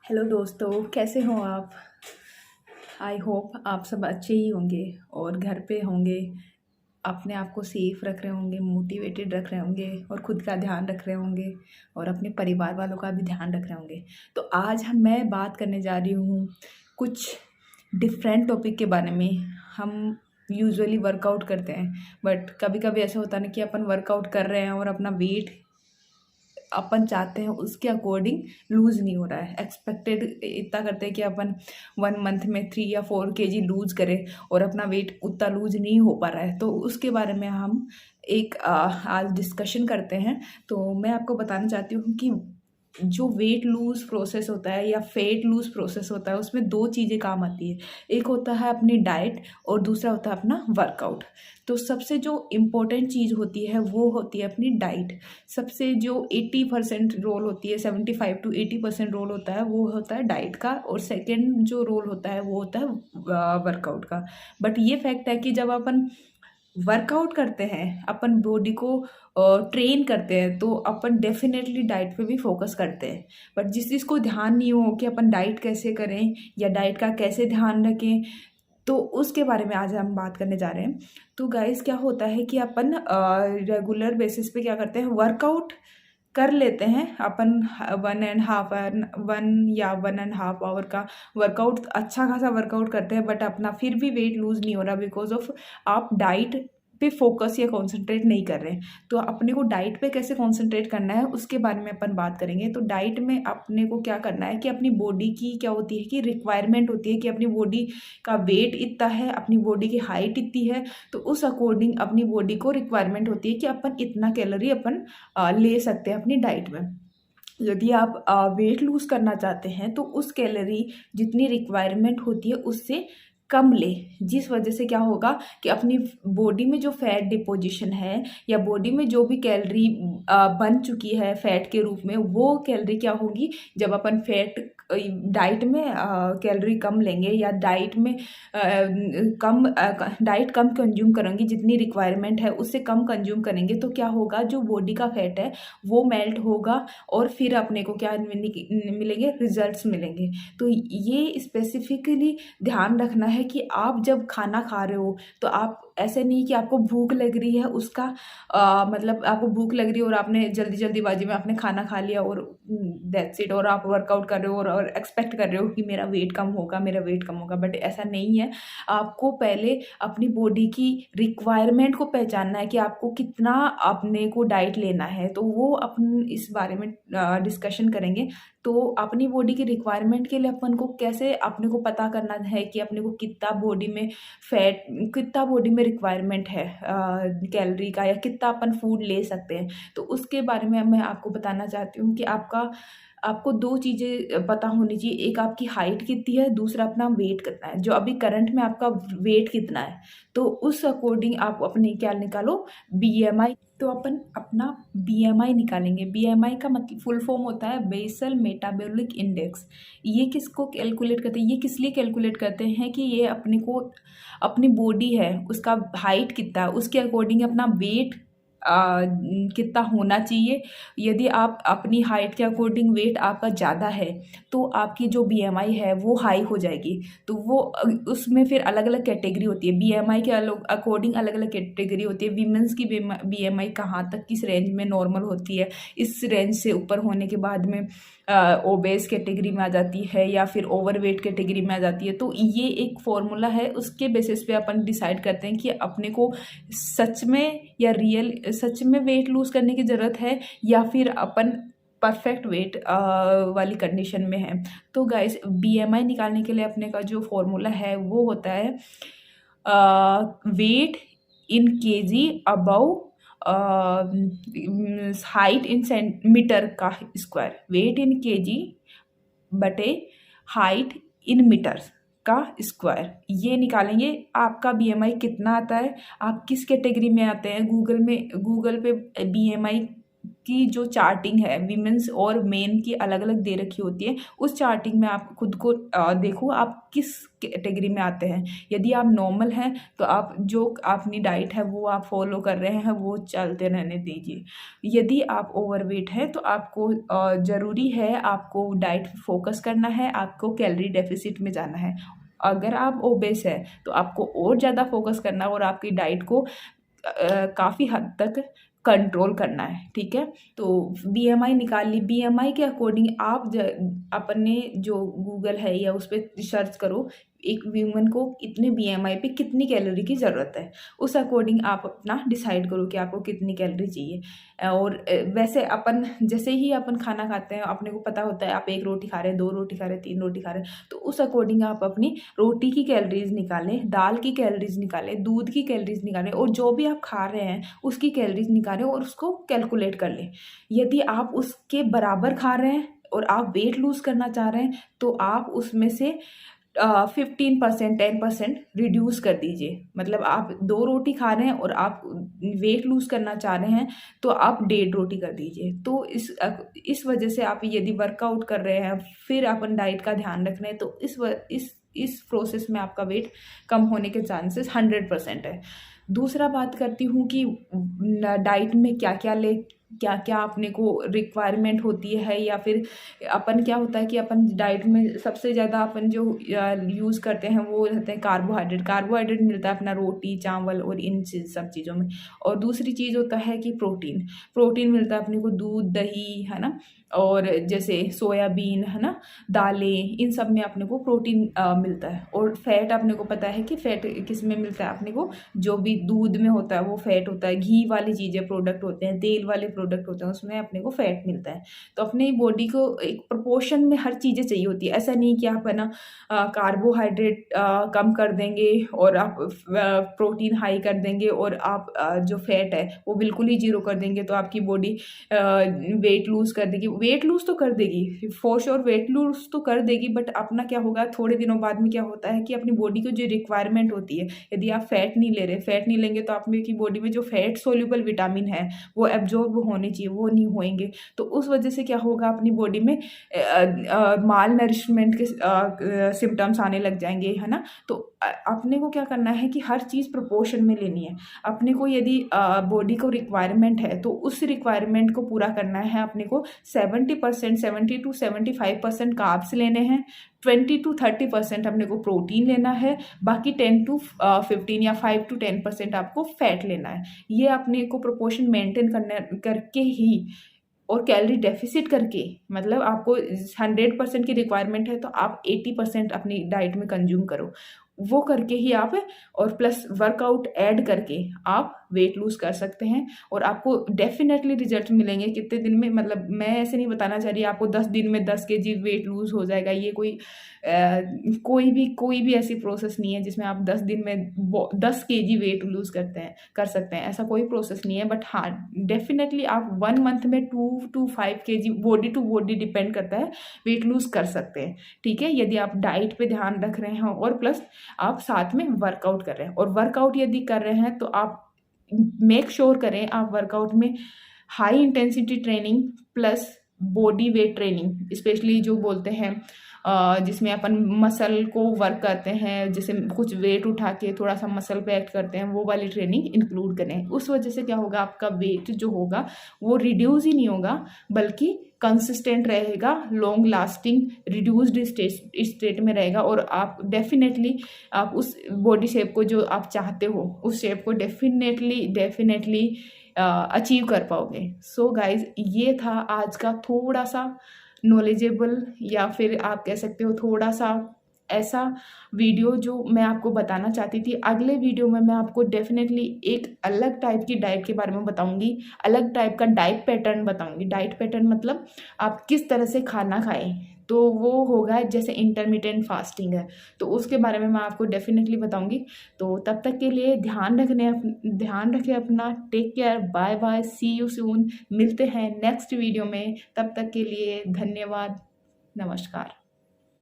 Hello दोस्तों, कैसे हो आप। आई होप आप सब अच्छे ही होंगे और घर पे होंगे। अपने आप को सेफ रख रहे होंगे, मोटिवेटेड रख रहे होंगे और खुद का ध्यान रख रहे होंगे और अपने परिवार वालों का भी ध्यान रख रहे होंगे। तो आज मैं बात करने जा रही हूँ कुछ डिफरेंट टॉपिक के बारे में। हम यूजुअली वर्कआउट करते हैं, बट कभी कभी ऐसा होता है ना कि अपन वर्कआउट कर रहे हैं और अपना वेट अपन चाहते हैं उसके अकॉर्डिंग लूज़ नहीं हो रहा है। एक्सपेक्टेड इतना करते हैं कि अपन 1 मंथ में 3 या 4 kg लूज़ करें और अपना वेट उतना लूज़ नहीं हो पा रहा है। तो उसके बारे में हम एक आज डिस्कशन करते हैं। तो मैं आपको बताना चाहती हूँ कि जो वेट लूज प्रोसेस होता है या फेट लूज प्रोसेस होता है, उसमें दो चीज़ें काम आती है। एक होता है अपनी डाइट और दूसरा होता है अपना वर्कआउट। तो सबसे जो इम्पोर्टेंट चीज़ होती है वो होती है अपनी डाइट। सबसे जो 80% रोल होती है, 75 to 80% रोल होता है वो होता है डाइट का, और सेकेंड जो रोल होता है वो होता है वर्कआउट का। बट ये फैक्ट है कि जब अपन वर्कआउट करते हैं, अपन बॉडी को ट्रेन करते हैं, तो अपन डेफिनेटली डाइट पे भी फोकस करते हैं। बट जिस चीज़ को ध्यान नहीं हो कि अपन डाइट कैसे करें या डाइट का कैसे ध्यान रखें, तो उसके बारे में आज हम बात करने जा रहे हैं। तो गाइस, क्या होता है कि अपन रेगुलर बेसिस पे क्या करते हैं, वर्कआउट कर लेते हैं अपन। 1.5 या 1.5 आवर का वर्कआउट, अच्छा खासा वर्कआउट करते हैं, बट अपना फिर भी वेट लूज नहीं हो रहा बिकॉज ऑफ आप डाइट पे फोकस या कंसंट्रेट नहीं कर रहे हैं। तो अपने को डाइट पे कैसे कंसंट्रेट करना है उसके बारे में अपन बात करेंगे। तो डाइट में अपने को क्या करना है कि अपनी बॉडी की क्या होती है कि रिक्वायरमेंट होती है कि अपनी बॉडी का वेट इतना है, अपनी बॉडी की हाइट इतनी है, तो उस अकॉर्डिंग अपनी बॉडी को रिक्वायरमेंट होती है कि अपन इतना कैलोरी अपन ले सकते हैं अपनी डाइट में। यदि आप वेट लूज करना चाहते हैं तो उस कैलोरी जितनी रिक्वायरमेंट होती है उससे कम ले। जिस वजह से क्या होगा कि अपनी बॉडी में जो फैट डिपोजिशन है या बॉडी में जो भी कैलोरी बन चुकी है फैट के रूप में, वो कैलोरी क्या होगी जब अपन फैट डाइट में कैलोरी कम लेंगे या डाइट में डाइट कम कंज्यूम करेंगे, जितनी रिक्वायरमेंट है उससे कम कंज्यूम करेंगे, तो क्या होगा, जो बॉडी का फैट है वो मेल्ट होगा और फिर अपने को क्या मिलेंगे, रिजल्ट्स मिलेंगे। तो ये स्पेसिफिकली ध्यान रखना है कि आप जब खाना खा रहे हो तो आप ऐसे नहीं कि आपको भूख लग रही है उसका मतलब आपको भूख लग रही है और आपने जल्दीबाजी में आपने खाना खा लिया और दैट्स इट, और आप वर्कआउट कर रहे हो और एक्सपेक्ट कर रहे हो कि मेरा वेट कम होगा, मेरा वेट कम होगा। बट ऐसा नहीं है। आपको पहले अपनी बॉडी की रिक्वायरमेंट को पहचानना है कि आपको कितना अपने को डाइट लेना है। तो वो अपन इस बारे में डिस्कशन करेंगे। तो अपनी बॉडी की रिक्वायरमेंट के लिए अपन को कैसे अपने को पता करना है कि अपने को कितना बॉडी में फैट, कितना बॉडी में रिक्वायरमेंट है कैलोरी का, या कितना अपन फूड ले सकते हैं। तो उसके बारे में मैं आपको बताना चाहती हूँ कि आपको दो चीज़ें पता होनी चाहिए। एक आपकी हाइट कितनी है, दूसरा अपना वेट कितना है। जो अभी करंट में आपका वेट कितना है, तो उस अकॉर्डिंग आप अपने क्या निकालो, बीएमआई। तो अपन अपना बीएमआई निकालेंगे। बीएमआई का मतलब फुल फॉर्म होता है बेसल मेटाबॉलिक इंडेक्स। ये किसको कैलकुलेट करते हैं, ये किस लिए कैलकुलेट करते हैं कि ये अपने को अपनी बॉडी है उसका हाइट कितना है उसके अकॉर्डिंग अपना वेट कितना होना चाहिए। यदि आप अपनी हाइट के अकॉर्डिंग वेट आपका ज़्यादा है तो आपकी जो बीएमआई है वो हाई हो जाएगी। तो वो उसमें फिर अलग अलग कैटेगरी होती है, बीएमआई के अकॉर्डिंग अलग अलग कैटेगरी होती है। वीमेंस की बीएमआई कहाँ तक किस रेंज में नॉर्मल होती है, इस रेंज से ऊपर होने के बाद में ओबेस कैटेगरी में आ जाती है या फिर ओवरवेट कैटेगरी में आ जाती है। तो ये एक फॉर्मूला है, उसके बेसिस पे अपन डिसाइड करते हैं कि अपने को सच में या रियल सच में वेट लूज करने की ज़रूरत है या फिर अपन परफेक्ट वेट वाली कंडीशन में है। तो गाइस, बीएमआई निकालने के लिए अपने का जो फॉर्मूला है वो होता है weight in kg above height in centimeter का स्क्वायर। वेट इन केजी बटे हाइट इन मीटर्स का स्क्वायर, ये निकालेंगे। आपका बीएमआई कितना आता है, आप किस कैटेगरी में आते हैं, गूगल पे बीएमआई की जो चार्टिंग है वीमेंस और मेन की अलग अलग दे रखी होती है, उस चार्टिंग में आप खुद को देखो आप किस कैटेगरी में आते हैं। यदि आप नॉर्मल हैं तो आप जो अपनी डाइट है वो आप फॉलो कर रहे हैं वो चलते रहने दीजिए। यदि आप ओवरवेट हैं तो आपको ज़रूरी है आपको डाइट फोकस करना है, आपको कैलोरी डेफिसिट में जाना है। अगर आप ओबेस है तो आपको और ज़्यादा फोकस करना है और आपकी डाइट को काफ़ी हद तक कंट्रोल करना है, ठीक है। तो बीएमआई निकाल ली, बीएमआई के अकॉर्डिंग आप अपने जो गूगल है या उस पर सर्च करो एक वीमन को इतने बीएमआई पे कितनी कैलोरी की ज़रूरत है, उस अकॉर्डिंग आप अपना डिसाइड करो कि आपको कितनी कैलोरी चाहिए। और वैसे अपन जैसे ही अपन खाना खाते हैं अपने को पता होता है आप 1 रोटी खा रहे हैं, 2 रोटी खा रहे हैं, 3 रोटी खा रहे हैं, तो उस अकॉर्डिंग आप अपनी रोटी की कैलोरीज निकालें, दाल की कैलोरीज निकालें, दूध की कैलोरीज निकालें और जो भी आप खा रहे हैं उसकी कैलोरीज निकालें और उसको कैलकुलेट कर लें। यदि आप उसके बराबर खा रहे हैं और आप वेट लूज़ करना चाह रहे हैं तो आप उसमें से 15% 10% रिड्यूस कर दीजिए। मतलब आप 2 रोटी खा रहे हैं और आप वेट लूज़ करना चाह रहे हैं तो आप 1.5 रोटी कर दीजिए। तो इस वजह से आप यदि वर्कआउट कर रहे हैं फिर अपन डाइट का ध्यान रख रहे हैं तो इस प्रोसेस में आपका वेट कम होने के चांसेस 100% है। दूसरा बात करती हूँ कि डाइट में क्या क्या अपने को रिक्वायरमेंट होती है या फिर अपन क्या होता है कि अपन डाइट में सबसे ज़्यादा अपन जो यूज़ करते हैं वो रहते हैं कार्बोहाइड्रेट मिलता है अपना रोटी चावल और इन सब चीज़ों में। और दूसरी चीज़ होता है कि प्रोटीन मिलता है अपने को दूध दही है ना, और जैसे सोयाबीन है ना, दालें, इन सब में अपने को प्रोटीन मिलता है। और फैट अपने को पता है कि फैट किस में मिलता है अपने को, जो भी दूध में होता है वो फैट होता है, घी वाली चीज़ें प्रोडक्ट होते हैं, तेल वाले प्रोडक्ट होते हैं उसमें अपने को फैट मिलता है। तो अपने बॉडी को एक प्रोपोर्शन में हर चीज़ें चाहिए होती है। ऐसा नहीं कि आप है ना कार्बोहाइड्रेट कम कर देंगे और आप प्रोटीन हाई कर देंगे और आप जो फैट है वो बिल्कुल ही जीरो कर देंगे तो आपकी बॉडी वेट लूज़ कर देगी। वेट लूज़ तो कर देगी फॉर श्योर, वेट लूज़ तो कर देगी, बट अपना क्या होगा थोड़े दिनों बाद में क्या होता है कि अपनी बॉडी को जो रिक्वायरमेंट होती है, यदि आप फैट नहीं लेंगे तो आपकी बॉडी में जो फैट सोल्यूबल विटामिन है वो एब्जॉर्ब होने चाहिए, वो नहीं होंगे। तो उस वजह से क्या होगा अपनी बॉडी में माल नरिशमेंट के सिम्टम्स आने लग जाएंगे, है ना। तो अपने को क्या करना है कि हर चीज़ प्रोपोर्शन में लेनी है। अपने को यदि बॉडी को रिक्वायरमेंट है तो उस रिक्वायरमेंट को पूरा करना है। अपने को 70 to 75% कार्ब्स लेने हैं, 20 to 30% अपने को प्रोटीन लेना है, बाकी 10 to 15 या 5 to 10% आपको फैट लेना है। ये अपने को प्रोपोर्शन मेंटेन करके ही और कैलोरी डेफिसिट करके, मतलब आपको 100% की रिक्वायरमेंट है तो आप 80% अपनी डाइट में कंज्यूम करो, वो करके ही आप और प्लस वर्कआउट ऐड करके आप वेट लूज़ कर सकते हैं और आपको डेफिनेटली रिजल्ट मिलेंगे। कितने दिन में, मतलब मैं ऐसे नहीं बताना चाह रही आपको 10 दिन में 10 kg वेट लूज़ हो जाएगा, ये कोई भी ऐसी प्रोसेस नहीं है जिसमें आप 10 दिन में 10 kg वेट लूज़ कर सकते हैं, ऐसा कोई प्रोसेस नहीं है। बट हाँ डेफिनेटली आप 1 मंथ में 2 to 5 kg body to body depend करता है वेट लूज़ कर सकते हैं, ठीक है, यदि आप डाइट पे ध्यान रख रहे हैं और प्लस आप साथ में वर्कआउट कर रहे हैं। और वर्कआउट यदि कर रहे हैं तो आप मेक श्योर करें आप वर्कआउट में high intensity training plus body weight training, specially जो बोलते हैं जिसमें अपन मसल को वर्क करते हैं, जैसे कुछ वेट उठा के थोड़ा सा मसल पे एक्ट करते हैं, वो वाली ट्रेनिंग इंक्लूड करें। उस वजह से क्या होगा आपका वेट जो होगा वो रिड्यूस ही नहीं होगा बल्कि कंसिस्टेंट रहेगा, लॉन्ग लास्टिंग रिड्यूस्ड स्टेट में रहेगा और आप डेफिनेटली आप उस बॉडी शेप को जो आप चाहते हो उस शेप को डेफिनेटली अचीव कर पाओगे। सो गाइज ये था आज का थोड़ा सा नॉलेजेबल या फिर आप कह सकते हो थोड़ा सा ऐसा वीडियो जो मैं आपको बताना चाहती थी। अगले वीडियो में मैं आपको डेफिनेटली एक अलग टाइप की डाइट के बारे में बताऊंगी, अलग टाइप का डाइट पैटर्न बताऊंगी। डाइट पैटर्न मतलब आप किस तरह से खाना खाएं, तो वो होगा जैसे इंटरमिटेंट फास्टिंग है, तो उसके बारे में मैं आपको डेफिनेटली बताऊंगी। तो तब तक के लिए ध्यान रखें अपना। Take care, bye bye, see you soon. मिलते हैं नेक्स्ट वीडियो में, तब तक के लिए धन्यवाद, नमस्कार।